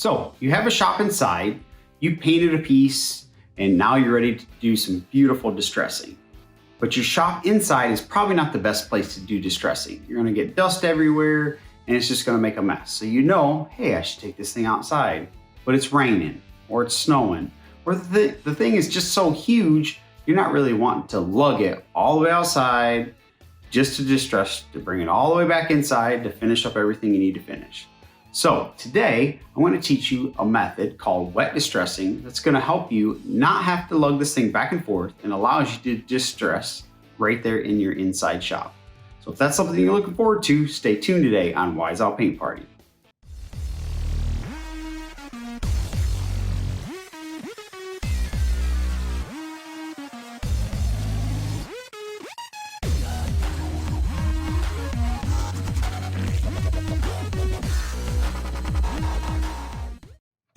So you have a shop inside, you painted a piece, and now you're ready to do some beautiful distressing. But your shop inside is probably not the best place to do distressing. You're gonna get dust everywhere and it's just gonna make a mess. So you know, hey, I should take this thing outside, but it's raining or it's snowing, or the thing is just so huge, you're not really wanting to lug it all the way outside just to distress, to bring it all the way back inside to finish up everything you need to finish. So today, I want to teach you a method called wet distressing that's going to help you not have to lug this thing back and forth and allows you to distress right there in your inside shop. So if that's something you're looking forward to, stay tuned today on Wise Owl Paint Party.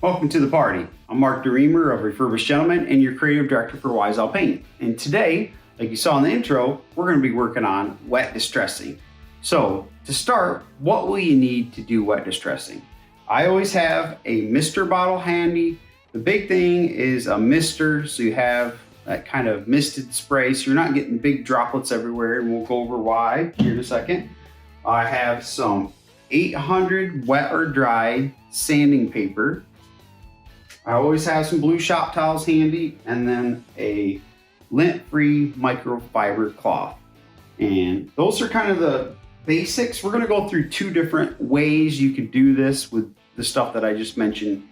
Welcome to the party. I'm Mark DeReamer of Refurbished Gentleman and your creative director for Wise Owl Paint. And today, like you saw in the intro, we're going to be working on wet distressing. So to start, what will you need to do wet distressing? I always have a mister bottle handy. The big thing is a mister, so you have that kind of misted spray so you're not getting big droplets everywhere, and we'll go over why here in a second. I have some 800 wet or dry sanding paper. I always have some blue shop towels handy, and then a lint-free microfiber cloth. And those are kind of the basics. We're gonna go through two different ways you can do this with the stuff that I just mentioned.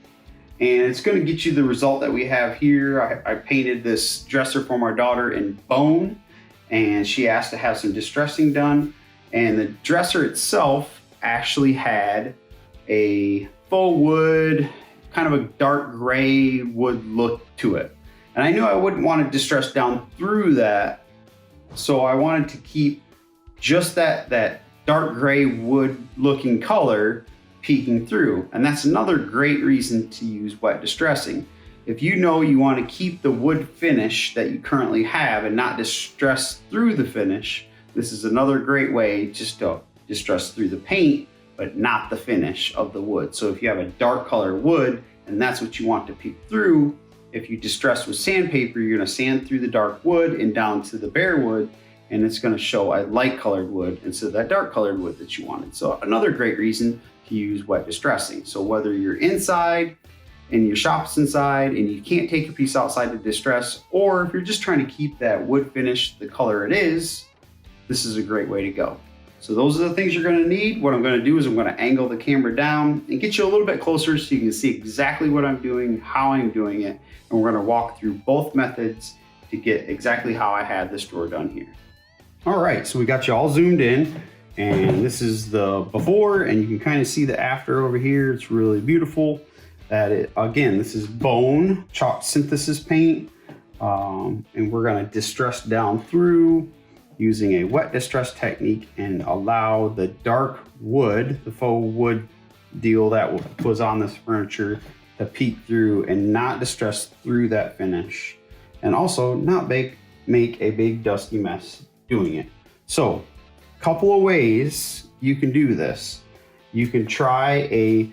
And it's gonna get you the result that we have here. I painted this dresser for my daughter in bone, and she asked to have some distressing done. And the dresser itself actually had a faux wood, kind of a dark gray wood look to it. And I knew I wouldn't want to distress down through that, so I wanted to keep just that dark gray wood looking color peeking through. And that's another great reason to use wet distressing. If you know you want to keep the wood finish that you currently have and not distress through the finish, this is another great way just to distress through the paint, but not the finish of the wood. So if you have a dark color wood and that's what you want to peek through, if you distress with sandpaper, you're gonna sand through the dark wood and down to the bare wood, and it's gonna show a light colored wood instead of that dark colored wood that you wanted. So another great reason to use wet distressing. So whether you're inside and your shop's inside and you can't take your piece outside to distress, or if you're just trying to keep that wood finish the color it is, this is a great way to go. So those are the things you're gonna need. What I'm gonna do is I'm gonna angle the camera down and get you a little bit closer so you can see exactly what I'm doing, how I'm doing it, and we're gonna walk through both methods to get exactly how I had this drawer done here. All right, so we got you all zoomed in, and this is the before, and you can kind of see the after over here. It's really beautiful. Again, this is bone chalk synthesis paint, and we're gonna distress down through using a wet distress technique and allow the dark wood, the faux wood deal that was on this furniture, to peek through and not distress through that finish, and also not make a big dusty mess doing it. So a couple of ways you can do this. You can try a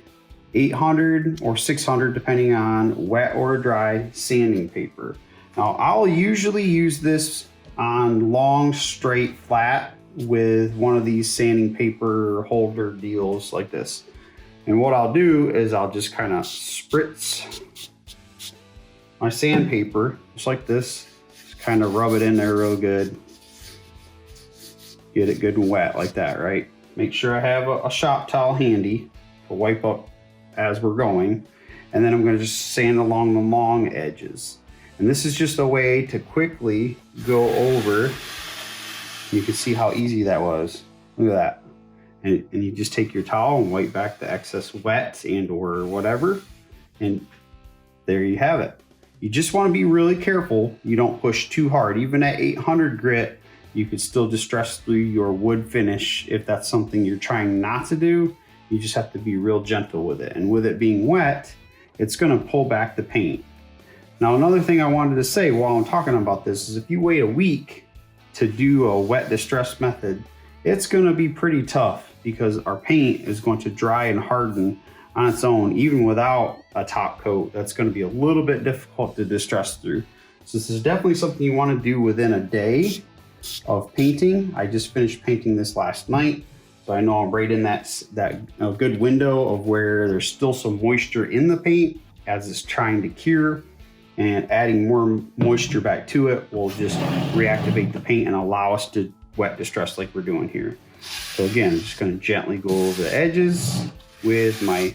800 or 600 depending on wet or dry sanding paper. Now I'll usually use this on long straight flat with one of these sanding paper holder deals like this. And what I'll do is I'll just kind of spritz my sandpaper just like this, just kind of rub it in there real good, get it good and wet like that, right? Make sure I have a shop towel handy to wipe up as we're going, and then I'm going to just sand along the long edges. And this is just a way to quickly go over. You can see how easy that was. Look at that. And you just take your towel and wipe back the excess wet and or whatever. And there you have it. You just want to be really careful you don't push too hard. Even at 800 grit, you could still distress through your wood finish if that's something you're trying not to do. You just have to be real gentle with it. And with it being wet, it's going to pull back the paint. Now, another thing I wanted to say while I'm talking about this is if you wait a week to do a wet distress method, it's going to be pretty tough because our paint is going to dry and harden on its own, even without a top coat, that's going to be a little bit difficult to distress through. So this is definitely something you want to do within a day of painting. I just finished painting this last night, so I know I'm right in that good window of where there's still some moisture in the paint as it's trying to cure, and adding more moisture back to it will just reactivate the paint and allow us to wet distress like we're doing here. So again, I'm just going to gently go over the edges with my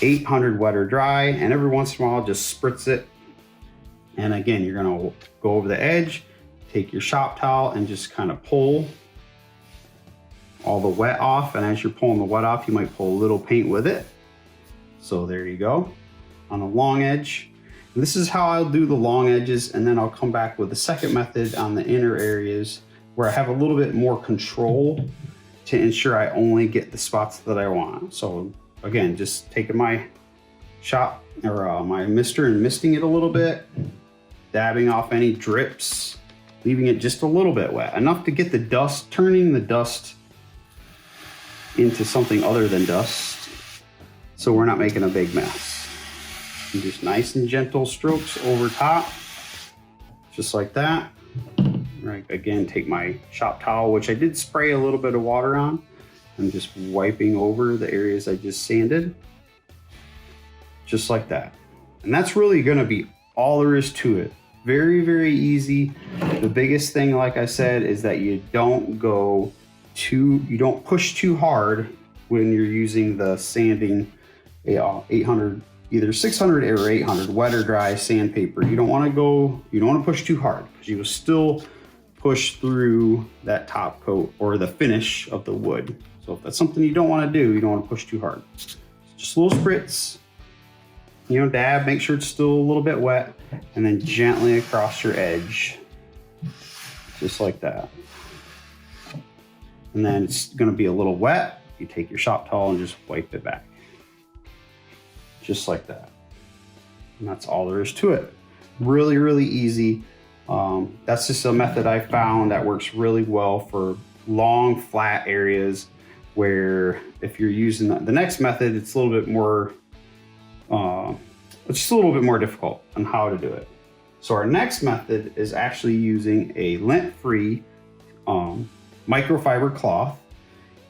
800 wet or dry, and every once in a while just spritz it. And again, you're going to go over the edge, take your shop towel and just kind of pull all the wet off. And as you're pulling the wet off, you might pull a little paint with it. So there you go on the long edge. And this is how I'll do the long edges, and then I'll come back with the second method on the inner areas where I have a little bit more control to ensure I only get the spots that I want. So again, just taking my shop or my mister and misting it a little bit, dabbing off any drips, leaving it just a little bit wet, enough to get the dust, turning the dust into something other than dust, so we're not making a big mess. And just nice and gentle strokes over top, just like that. Right, again, take my shop towel, which I did spray a little bit of water on. I'm just wiping over the areas I just sanded, just like that. And that's really gonna be all there is to it. Very, very easy. The biggest thing, like I said, is that you don't push too hard when you're using the sanding 800, either 600 or 800 wet or dry sandpaper. You don't want to push too hard, because you will still push through that top coat or the finish of the wood. So if that's something you don't want to do, you don't want to push too hard. Just a little spritz, dab, make sure it's still a little bit wet, and then gently across your edge, just like that. And then it's going to be a little wet. You take your shop towel and just wipe it back, just like that. And that's all there is to it. Really, really easy. That's just a method I found that works really well for long, flat areas, where if you're using the next method, it's a little bit more, it's just a little bit more difficult on how to do it. So our next method is actually using a lint-free microfiber cloth.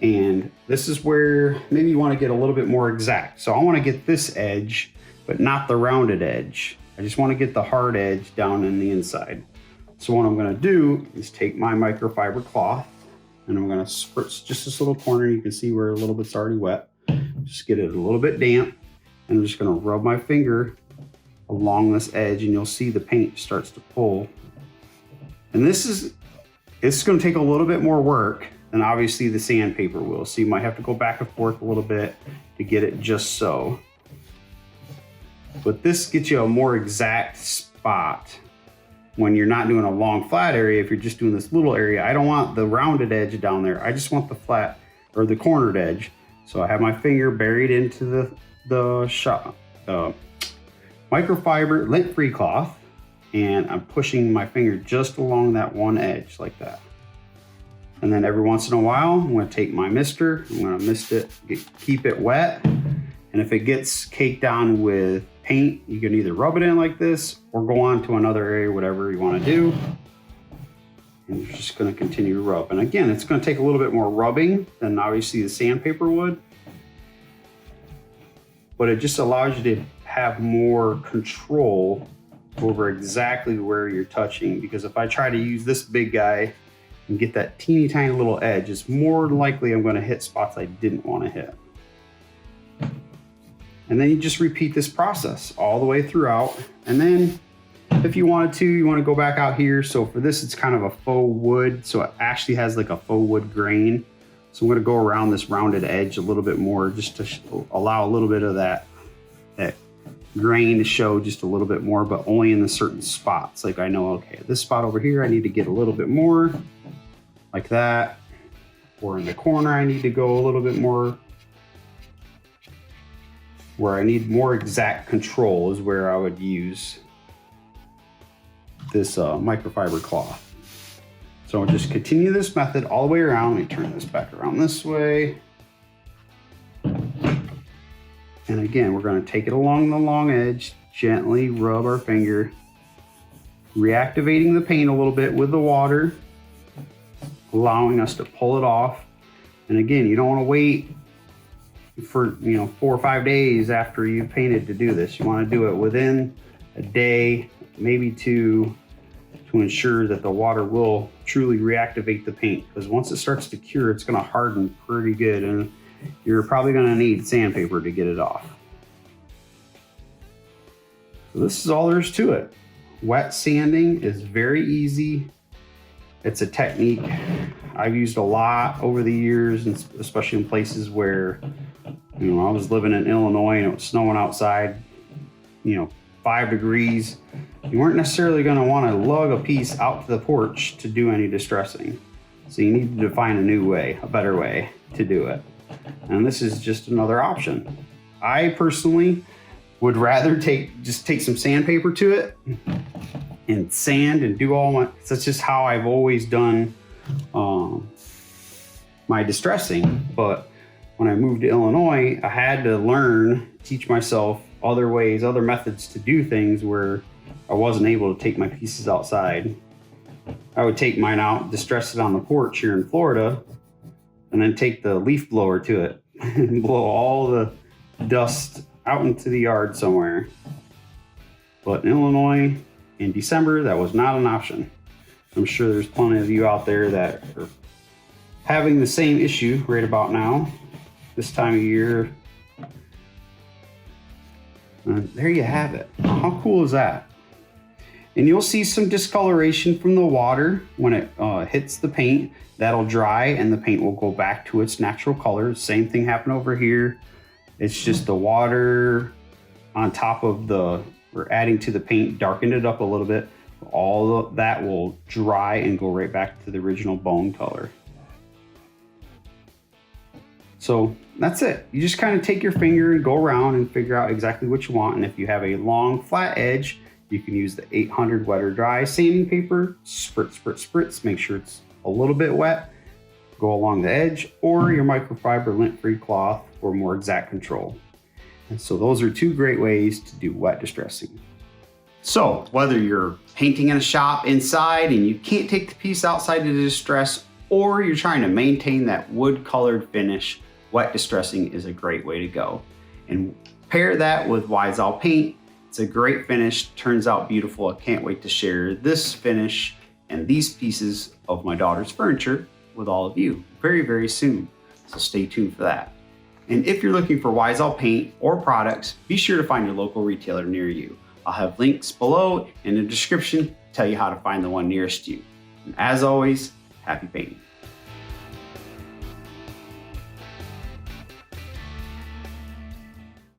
And this is where maybe you want to get a little bit more exact. So I want to get this edge, but not the rounded edge. I just want to get the hard edge down in the inside. So what I'm going to do is take my microfiber cloth, and I'm going to spritz just this little corner. You can see where a little bit's already wet. Just get it a little bit damp, and I'm just going to rub my finger along this edge, and you'll see the paint starts to pull. And it's going to take a little bit more work than obviously the sandpaper will. So you might have to go back and forth a little bit to get it just so. But this gets you a more exact spot when you're not doing a long flat area. If you're just doing this little area, I don't want the rounded edge down there. I just want the flat or the cornered edge. So I have my finger buried into the microfiber lint-free cloth, and I'm pushing my finger just along that one edge like that. And then every once in a while, I'm going to take my mister, I'm going to mist it, keep it wet. And if it gets caked on with paint, you can either rub it in like this or go on to another area, whatever you want to do. And you're just going to continue to rub. And again, it's going to take a little bit more rubbing than obviously the sandpaper would. But it just allows you to have more control over exactly where you're touching. Because if I try to use this big guy and get that teeny tiny little edge, it's more likely I'm going to hit spots I didn't want to hit. And then you just repeat this process all the way throughout. And then if you wanted to, you want to go back out here. So for this, it's kind of a faux wood. So it actually has like a faux wood grain. So I'm going to go around this rounded edge a little bit more, just to allow a little bit of that grain to show just a little bit more, but only in the certain spots. Like I know, okay, this spot over here, I need to get a little bit more like that. Or in the corner, I need to go a little bit more. Where I need more exact control is where I would use this microfiber cloth. So I'll just continue this method all the way around. Let me turn this back around this way. And again, we're going to take it along the long edge, gently rub our finger, reactivating the paint a little bit with the water, allowing us to pull it off. And again, you don't want to wait for 4 or 5 days after you've painted to do this. You want to do it within a day, maybe 2, to ensure that the water will truly reactivate the paint, because once it starts to cure, it's going to harden pretty good, and you're probably going to need sandpaper to get it off. So this is all there is to it. Wet sanding is very easy. It's a technique I've used a lot over the years, and especially in places where, I was living in Illinois and it was snowing outside, 5 degrees. You weren't necessarily going to want to lug a piece out to the porch to do any distressing. So you need to find a new way, a better way to do it. And this is just another option. I personally would rather take some sandpaper to it and sand and do all my, that's just how I've always done my distressing. But when I moved to Illinois, I had to teach myself other ways, other methods to do things where I wasn't able to take my pieces outside. I would take mine out, distress it on the porch here in Florida, and then take the leaf blower to it and blow all the dust out into the yard somewhere. But in Illinois, in December, that was not an option. I'm sure there's plenty of you out there that are having the same issue right about now, this time of year. And there you have it. How cool is that? And you'll see some discoloration from the water when it hits the paint. That'll dry and the paint will go back to its natural color. Same thing happened over here. It's just the water on top of we're adding to the paint, darkened it up a little bit. All of that will dry and go right back to the original bone color. So that's it. You just kind of take your finger and go around and figure out exactly what you want. And if you have a long flat edge, you can use the 800 wet or dry sanding paper, spritz, make sure it's a little bit wet, go along the edge, or your microfiber lint-free cloth for more exact control. And so those are 2 great ways to do wet distressing. So whether you're painting in a shop inside and you can't take the piece outside to distress, or you're trying to maintain that wood colored finish, wet distressing is a great way to go. And pair that with Wise-Owl paint. It's a great finish, turns out beautiful. I can't wait to share this finish and these pieces of my daughter's furniture with all of you very, very soon. So stay tuned for that. And if you're looking for Wise-Owl paint or products, be sure to find your local retailer near you. I'll have links below in the description to tell you how to find the one nearest you. And as always, happy painting.